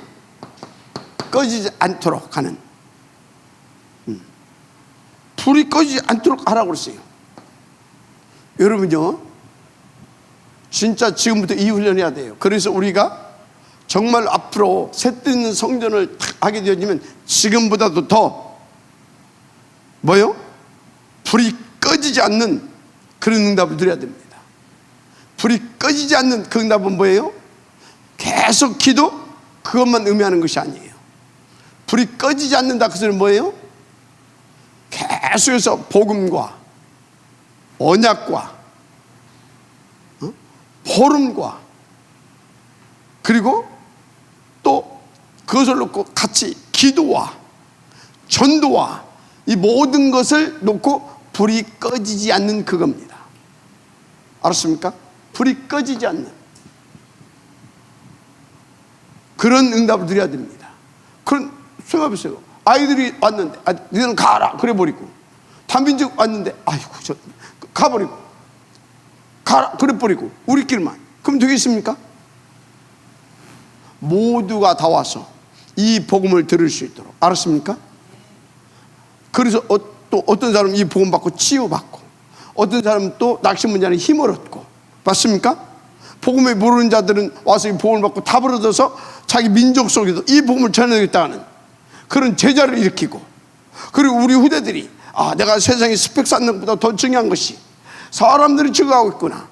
꺼지지 않도록 하는, 불이 꺼지지 않도록 하라고 그랬어요. 여러분요, 진짜 지금부터 이 훈련해야 돼요. 그래서 우리가 정말 앞으로 새 뜨는 성전을 하게 되어지면 지금보다도 더 뭐요? 불이 꺼지지 않는 그런 응답을 드려야 됩니다. 불이 꺼지지 않는 그 응답은 뭐예요? 계속 기도, 그것만 의미하는 것이 아니에요. 불이 꺼지지 않는다, 그 소리는 뭐예요? 계속해서 복음과 언약과 보름과, 그리고 또 그것을 놓고 같이 기도와 전도와 이 모든 것을 놓고 불이 꺼지지 않는 그겁니다. 알았습니까? 불이 꺼지지 않는 그런 응답을 드려야 됩니다. 그런 생각해보세요. 아이들이 왔는데 너희는 가라 그래 버리고, 단민족 왔는데 아이고 저 가버리고, 가라 그래 버리고, 우리끼리만. 그럼 되겠습니까? 모두가 다 와서 이 복음을 들을 수 있도록. 알았습니까? 그래서 또 어떤 사람은 이 복음 받고 치유받고, 어떤 사람은 또 낙심 문제는 힘을 얻고. 맞습니까? 복음에 모르는 자들은 와서 이 복음을 받고 답을 얻어서 자기 민족 속에도 이 복음을 전해야겠다는 그런 제자를 일으키고, 그리고 우리 후대들이 내가 세상에 스펙 쌓는 것보다 더 중요한 것이 사람들이 죽어가고 있구나,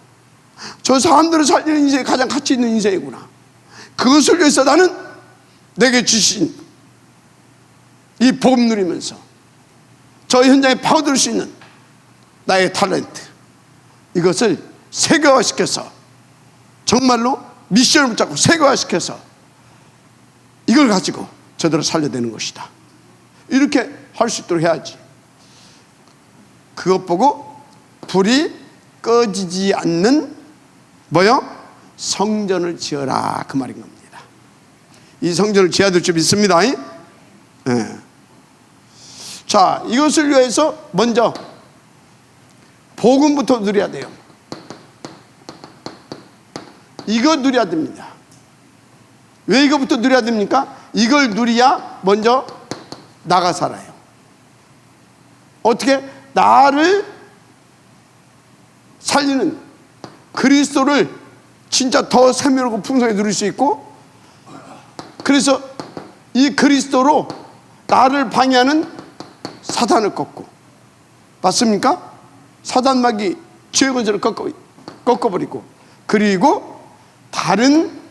저 사람들을 살리는 인생이 가장 가치 있는 인생이구나, 그것을 위해서 나는 내게 주신 이 복음 누리면서 저 현장에 파고들 수 있는 나의 탤런트, 이것을 세계화시켜서 정말로 미션을 붙잡고 세계화시켜서 이걸 가지고 저들을 살려내는 것이다. 이렇게 할 수 있도록 해야지. 그것 보고 불이 꺼지지 않는 뭐요? 성전을 지어라, 그 말인 겁니다. 이 성전을 지어야 될 줄 믿습니다. 네. 자, 이것을 위해서 먼저 복음부터 누려야 돼요. 이거 누려야 됩니다. 왜 이거부터 누려야 됩니까? 이걸 누려야 먼저 나가 살아요. 어떻게? 나를 살리는 그리스도를 진짜 더 세밀하고 풍성하게 누릴 수 있고, 그래서 이 그리스도로 나를 방해하는 사단을 꺾고, 맞습니까? 사단마귀 죄의 권세를 꺾어버리고, 그리고 다른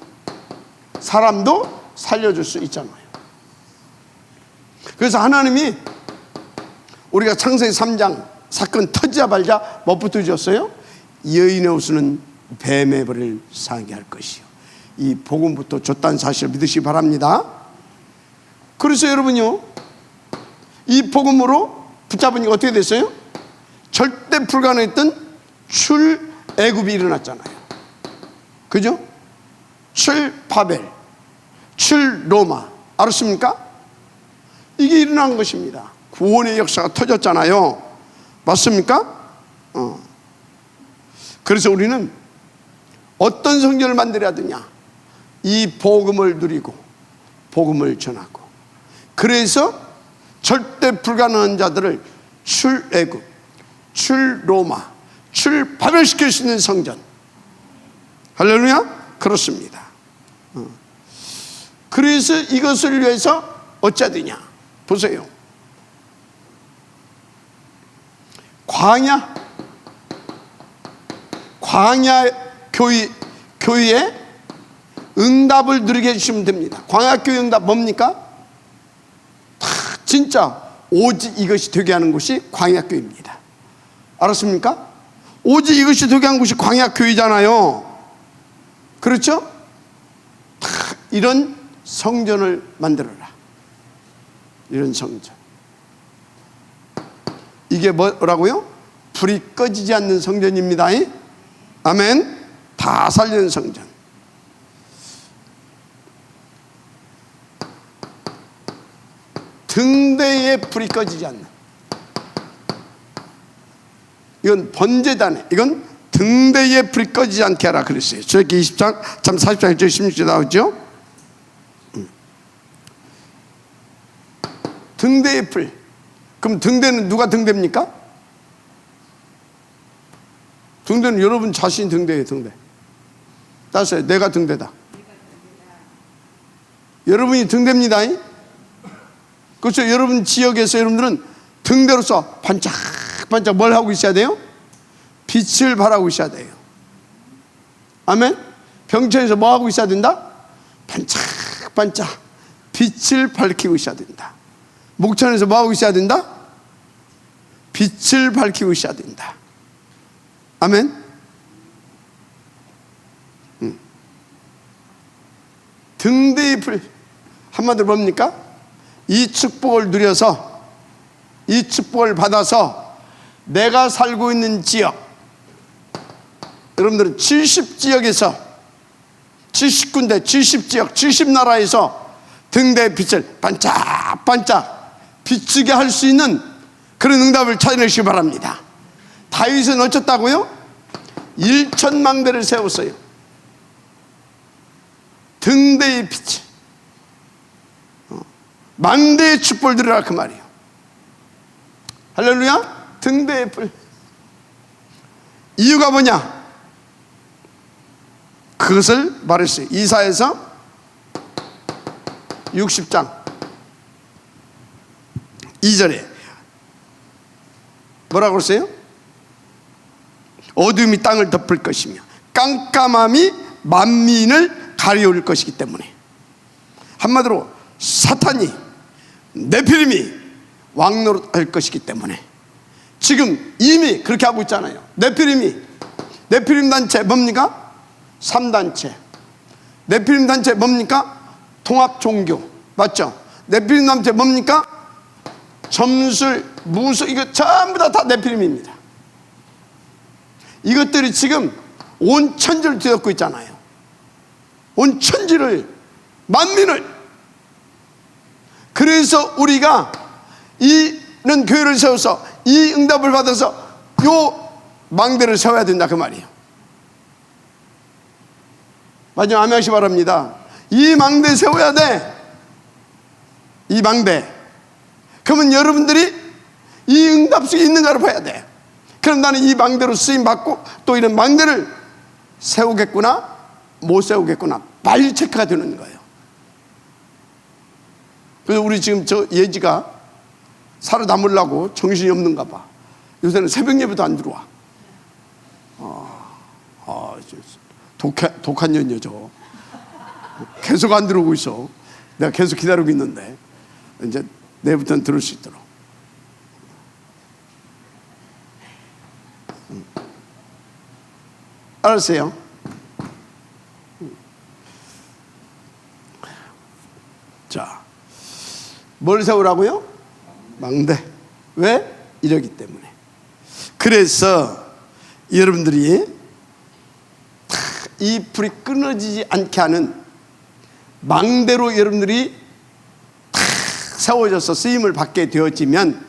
사람도 살려줄 수 있잖아요. 그래서 하나님이 우리가 창세기 3장 사건 터지자마자 뭐부터 주셨어요? 여인의 옷은 뱀의 벌을 상하게 할 것이요. 이 복음부터 줬다는 사실을 믿으시기 바랍니다. 그래서 여러분요, 이 복음으로 붙잡으니까 어떻게 됐어요? 절대 불가능했던 출애굽이 일어났잖아요. 그죠? 출바벨, 출로마, 알았습니까? 이게 일어난 것입니다. 구원의 역사가 터졌잖아요. 맞습니까? 그래서 우리는 어떤 성전을 만들어야 되냐? 이 복음을 누리고 복음을 전하고, 그래서 절대 불가능한 자들을 출애굽, 출로마, 출바벨시킬 수 있는 성전. 할렐루야? 그렇습니다. 그래서 이것을 위해서 어찌해야 되냐? 보세요. 광야 교회의 응답을 누리게 해주시면 됩니다. 광야 교회 응답 뭡니까? 진짜 오직 이것이 되게 하는 곳이 광야 교회입니다. 알았습니까? 오직 이것이 되게 하는 곳이 광야 교회잖아요. 그렇죠? 이런 성전을 만들어라. 이런 성전. 이게 뭐라고요? 불이 꺼지지 않는 성전입니다. 아멘. 다 살리는 성전. 등대에 불이 꺼지지 않는, 이건 번제단에, 이건 등대에 불이 꺼지지 않게 하라 그랬어요. 저기 20장, 참 40장 16절 나오죠? 등대의 불. 그럼 등대는 누가 등대입니까? 등대는 여러분 자신 등대예요. 등대. 따라서요. 내가 등대다. 여러분이 등대입니다. 그렇죠. 여러분 지역에서 여러분들은 등대로서 반짝반짝 뭘 하고 있어야 돼요? 빛을 발하고 있어야 돼요. 아멘. 병천에서 뭐 하고 있어야 된다? 반짝반짝 빛을 밝히고 있어야 된다. 목천에서 뭐 하고 있어야 된다? 빛을 밝히고 있어야 된다. 아멘. 등대의 불, 한마디로 뭡니까? 이 축복을 누려서, 이 축복을 받아서 내가 살고 있는 지역, 여러분들은 70지역에서 70군데 70지역 70나라에서 등대의 빛을 반짝반짝 비추게 할 수 있는 그런 응답을 찾아내시기 바랍니다. 다윗은 어쩌다고요? 1천망대를 세웠어요. 등대의 빛, 만대의 축복을 누리라 그 말이에요. 할렐루야. 등대의 불. 이유가 뭐냐? 그것을 말했어요. 이사야서 60장 2절에 뭐라고 그랬어요? 어둠이 땅을 덮을 것이며 깜깜함이 만민을 가려올 것이기 때문에, 한마디로 사탄이, 네피림이 왕노릇할 것이기 때문에 지금 이미 그렇게 하고 있잖아요. 네피림 단체 뭡니까? 3단체. 네피림 단체 뭡니까? 통합 종교, 맞죠? 네피림 단체 뭡니까? 점술, 무술, 이거 전부 다 네피림입니다. 이것들이 지금 온 천지를 뒤덮고 있잖아요. 온 천지를, 만민을. 그래서 우리가 이런 교회를 세워서 이 응답을 받아서 요 망대를 세워야 된다, 그 말이에요. 마지막 아멘하시 바랍니다. 이 망대 세워야 돼. 이 망대. 그러면 여러분들이 이 응답 속에 있는가를 봐야 돼. 그럼 나는 이 망대로 쓰임 받고 또 이런 망대를 세우겠구나, 못 세우겠구나, 빨리 체크가 되는 거예요. 그래서 우리 지금 저 예지가 살아남으려고 정신이 없는가 봐. 요새는 새벽 예배도 안 들어와. 독한 년이죠. 계속 안 들어오고 있어. 내가 계속 기다리고 있는데 이제 내일부터는 들을 수 있도록. 알았어요? 자, 뭘 세우라고요? 망대. 왜? 이러기 때문에. 그래서 여러분들이 이 불이 끊어지지 않게 하는 망대로 여러분들이 세워져서 쓰임을 받게 되어지면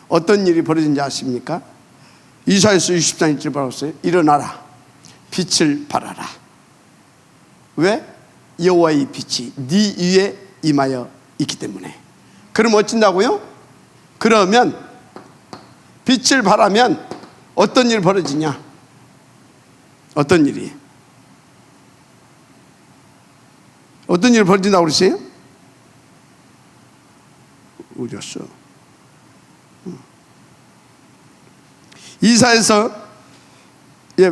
어떤 일이 벌어진지 아십니까? 이사야서 64장 1절 받았어요. 일어나라, 빛을 발하라. 왜? 여호와의 빛이 네 위에 임하여 있기 때문에. 그럼 어쩐다고요? 그러면 빛을 발하면 어떤 일이 벌어지냐? 어떤 일이? 어떤 일이 벌어진다고 그러세요? 어디였어? 이사야서, 예,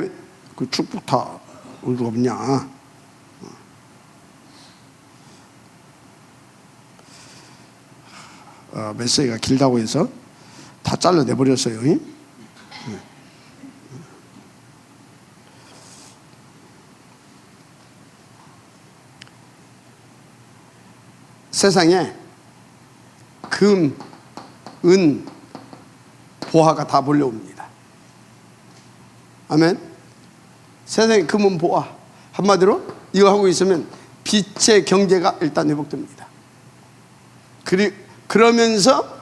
그 축복 다 어디 없냐? 메시지가 길다고 해서 다 잘라내버렸어요. 세상에 금, 은, 보화가 다 몰려옵니다. 아멘. 세상에 금은 보화. 한마디로 이거 하고 있으면 빛의 경제가 일단 회복됩니다. 그러면서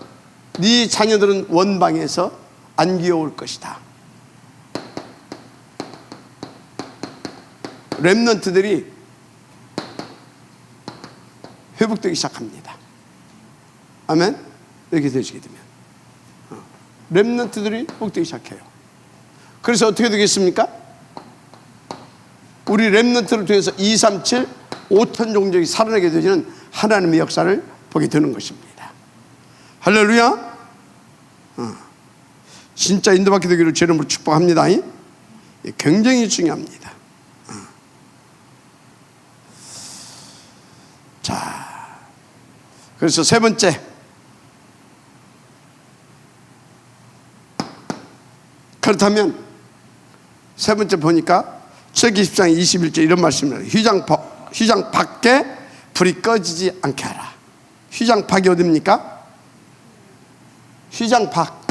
네 자녀들은 원방에서 안 귀여울 것이다. 렘넌트들이 회복되기 시작합니다. 아멘. 이렇게 되시게 되면 렘넌트들이 회복되기 시작해요. 그래서 어떻게 되겠습니까? 우리 렘넌트를 통해서 237, 5천 종족이 살아나게 되는 하나님의 역사를 보게 되는 것입니다. 할렐루야. 진짜 인도받게 되기를 주 이름으로 축복합니다. 굉장히 중요합니다. 자, 그래서 세 번째, 그렇다면 세 번째 보니까 출애굽기 10장 21절 이런 말씀입니다. 휘장 밖에 불이 꺼지지 않게 하라. 휘장 밖이 어디입니까? 휘장 밖.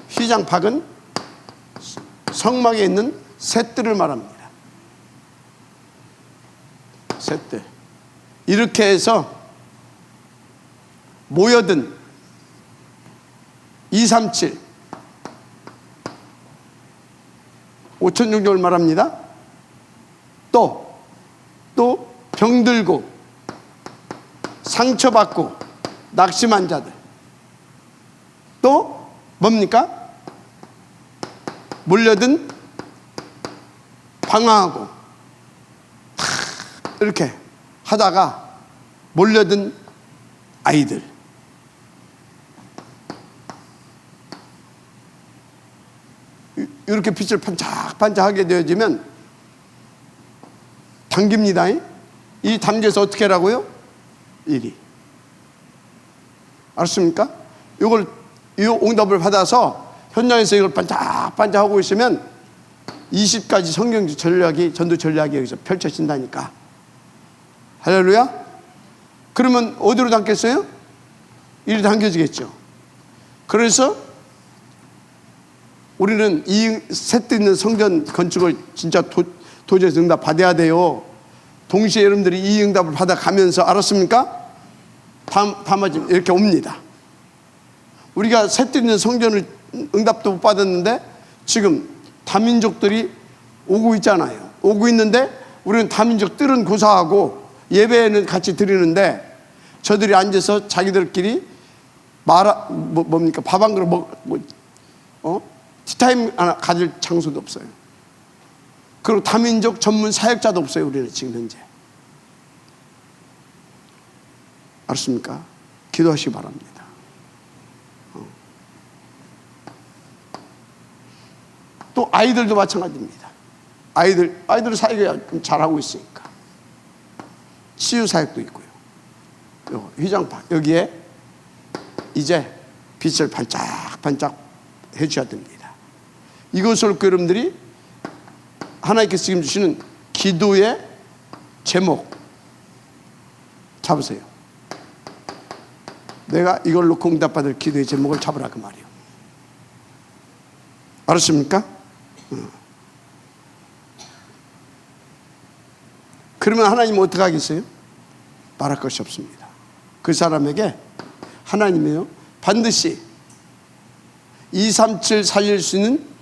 휘장 밖은 성막에 있는 셋들을 말합니다. 셋들. 이렇게 해서 모여든 237 5천 종족을 말합니다. 또 병들고 상처받고 낙심한 자들, 또 뭡니까? 몰려든 방황하고 이렇게 하다가 몰려든 아이들, 이렇게 빛을 반짝반짝하게 되어지면 당깁니다. 이 담겨서 어떻게 하라고요? 일이. 알았습니까? 이 응답을 받아서 현장에서 이걸 반짝반짝하고 있으면 20가지 성경 전도 전략이 여기서 펼쳐진다니까. 할렐루야. 그러면 어디로 담겠어요? 이리 담겨지겠죠. 그래서 우리는 이 셋도 있는 성전 건축을 진짜 도저히 응답 받아야 돼요. 동시에 여러분들이 이 응답을 받아가면서 알았습니까? 다음 이렇게 옵니다. 우리가 셋도 있는 성전을 응답도 못 받았는데 지금 다민족들이 오고 있잖아요. 오고 있는데 우리는 다민족들은 고사하고 예배는 같이 드리는데 저들이 앉아서 자기들끼리 뭡니까? 밥 한 그릇 티타임 하나 가질 장소도 없어요. 그리고 다민족 전문 사역자도 없어요. 우리는 지금 현재. 알았습니까? 기도하시기 바랍니다. 또 아이들도 마찬가지입니다. 아이들 사역이 잘하고 있으니까 치유 사역도 있고요. 휘장파 여기에 이제 빛을 반짝반짝 해줘야 됩니다. 이것을 여러분들이 하나님께서 지금 주시는 기도의 제목 잡으세요. 내가 이걸 놓고 응답받을 기도의 제목을 잡으라 그 말이에요. 알았습니까? 그러면 하나님은 어떻게 하겠어요? 말할 것이 없습니다. 그 사람에게 하나님이요 반드시 237 살릴 수 있는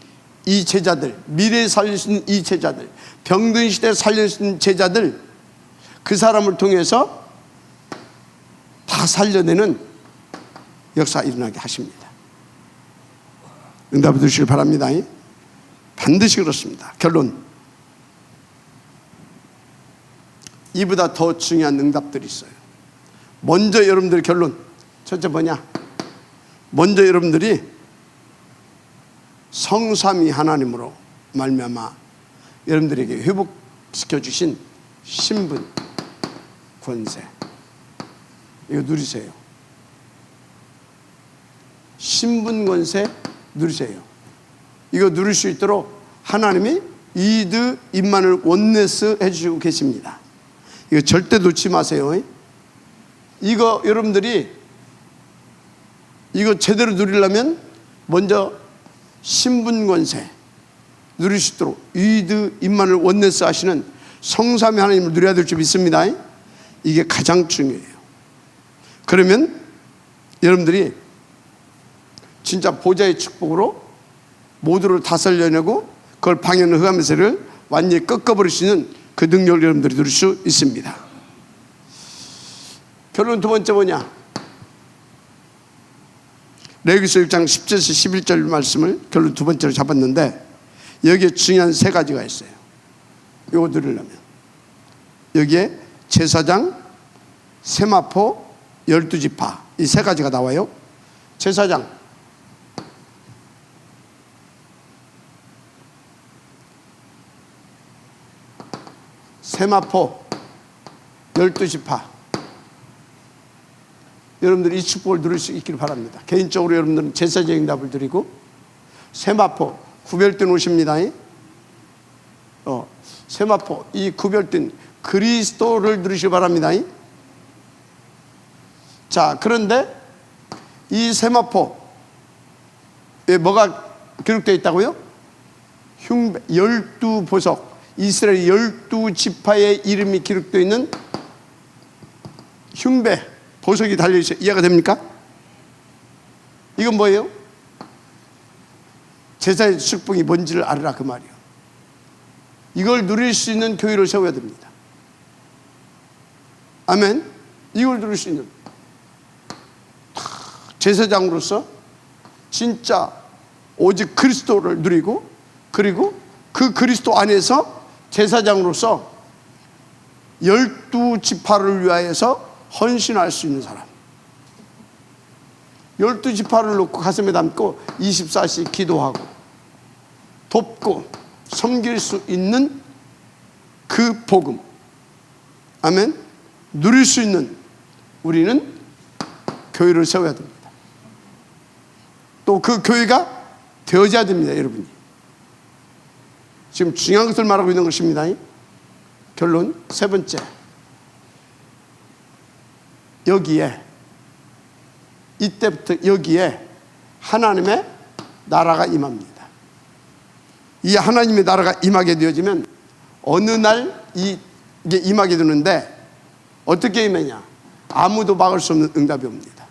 이 제자들, 미래에 살릴 수 있는 이 제자들, 병든 시대에 살릴 수 있는 제자들, 그 사람을 통해서 다 살려내는 역사 일어나게 하십니다. 응답을 주시길 바랍니다. 반드시 그렇습니다. 결론, 이보다 더 중요한 응답들이 있어요. 먼저 여러분들 결론, 첫째 뭐냐? 먼저 여러분들이 성삼위 하나님으로 말미암아 여러분들에게 회복시켜 주신 신분, 권세, 이거 누리세요. 신분, 권세 누리세요. 이거 누릴 수 있도록 하나님이 이드 임마누엘 원네스 해주시고 계십니다. 이거 절대 놓지 마세요. 이거 여러분들이 이거 제대로 누리려면 먼저 신분, 권세 누릴 수 있도록 이드 임마누엘 원네스 하시는 성삼위 하나님을 누려야 될 줄 믿습니다. 이게 가장 중요해요. 그러면 여러분들이 진짜 보좌의 축복으로 모두를 다 살려내고 그걸 방해하는 흑암세를 완전히 꺾어버릴 수 있는 그 능력을 여러분들이 누릴 수 있습니다. 결론 두 번째 뭐냐? 레위기서 6장 10절에서 11절 말씀을 결론 두 번째로 잡았는데 여기에 중요한 세 가지가 있어요. 이거 누리려면 여기에 제사장, 세마포, 12지파 이 세 가지가 나와요. 제사장, 세마포, 12지파 여러분들이 이 축복을 누릴 수 있기를 바랍니다. 개인적으로 여러분들은 제사적인 답을 드리고 세마포 구별된 옷입니다. 세마포 이 구별된 그리스도를 누리시기 바랍니다. 자, 그런데 이 세마포에 뭐가 기록되어 있다고요? 흉배 12보석 이스라엘 12지파의 이름이 기록되어 있는 흉배 보석이 달려있어요. 이해가 됩니까? 이건 뭐예요? 제사의 축복이 뭔지를 알아라 그 말이에요. 이걸 누릴 수 있는 교회를 세워야 됩니다. 아멘. 이걸 누릴 수 있는 제사장으로서 진짜 오직 그리스도를 누리고 그리고 그 그리스도 안에서 제사장으로서 12지파를 위하여서 헌신할 수 있는 사람, 12지파를 놓고 가슴에 담고 24시 기도하고 돕고 섬길 수 있는 그 복음, 아멘, 누릴 수 있는 우리는 교회를 세워야 됩니다. 또 그 교회가 되어져야 됩니다. 여러분이 지금 중요한 것을 말하고 있는 것입니다. 결론 세 번째, 여기에, 이때부터 여기에 하나님의 나라가 임합니다. 이 하나님의 나라가 임하게 되어지면 어느 날 이게 임하게 되는데 어떻게 임하냐? 아무도 막을 수 없는 응답이 옵니다.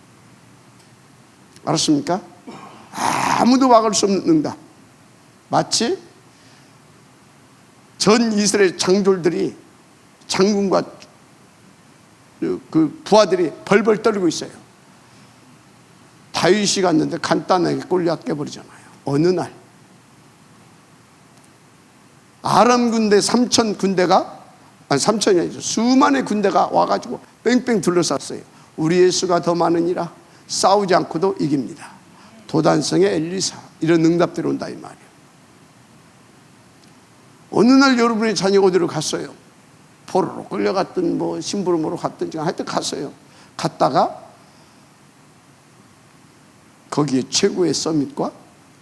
알았습니까? 아무도 막을 수 없는 응답. 마치 전 이스라엘 장졸들이, 장군과 그 부하들이 벌벌 떨고 있어요. 다윗이 갔는데 간단하게 골리앗 깨버리잖아요. 어느 날 아람 군대 3천 군대가, 아니 3천이 아니죠, 수만의 군대가 와가지고 뺑뺑 둘러쌌어요. 우리의 수가 더 많으니라 싸우지 않고도 이깁니다. 도단성의 엘리사, 이런 응답들이 온다 이 말이에요. 어느 날 여러분의 자녀가 어디로 갔어요. 포로로 끌려갔든 뭐 심부름으로 갔든지 하여튼 갔어요. 갔다가 거기에 최고의 서밋과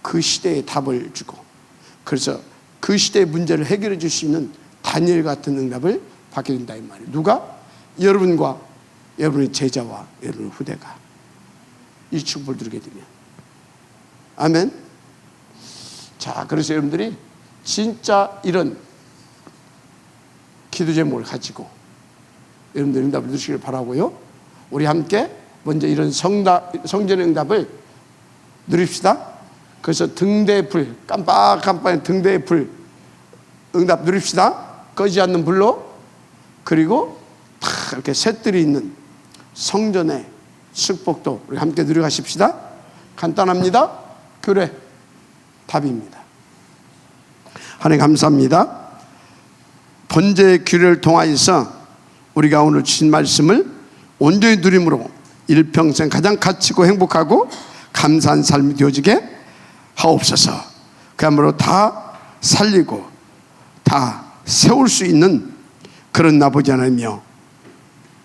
그 시대의 답을 주고, 그래서 그 시대의 문제를 해결해 줄 수 있는 다니엘 같은 응답을 받게 된다 이 말이에요. 누가? 여러분과 여러분의 제자와 여러분의 후대가 이 축복을 누리게 되면. 아멘. 자, 그래서 여러분들이 진짜 이런 기도 제목을 가지고 여러분들 응답을 누리시길 바라고요. 우리 함께 먼저 이런 성전의 응답을 누립시다. 그래서 등대의 불, 깜빡깜빡한 등대의 불 응답 누립시다. 꺼지지 않는 불로. 그리고 다 이렇게 셋들이 있는 성전의 축복도 우리 함께 누려가십시다. 간단합니다. 교례 답입니다. 하나님 감사합니다. 번제의 규례를 통하여서 우리가 오늘 주신 말씀을 온전히 누림으로 일평생 가장 가치고 행복하고 감사한 삶이 되어지게 하옵소서. 그야말로 다 살리고 다 세울 수 있는 그런 아버지 하나님이여,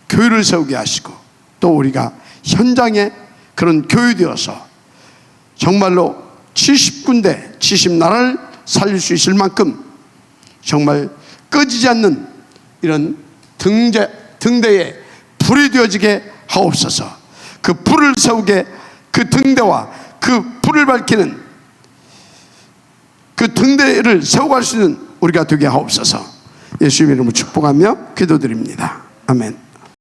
교회를 세우게 하시고 또 우리가 현장에 그런 교회되어서 정말로 70군데 70나라를 살릴 수 있을 만큼 정말 꺼지지 않는 이런 등대에 불이 되어지게 하옵소서. 그 불을 세우게, 그 등대와 그 불을 밝히는 그 등대를 세워갈 수 있는 우리가 되게 하옵소서. 예수님의 이름으로 축복하며 기도드립니다. 아멘.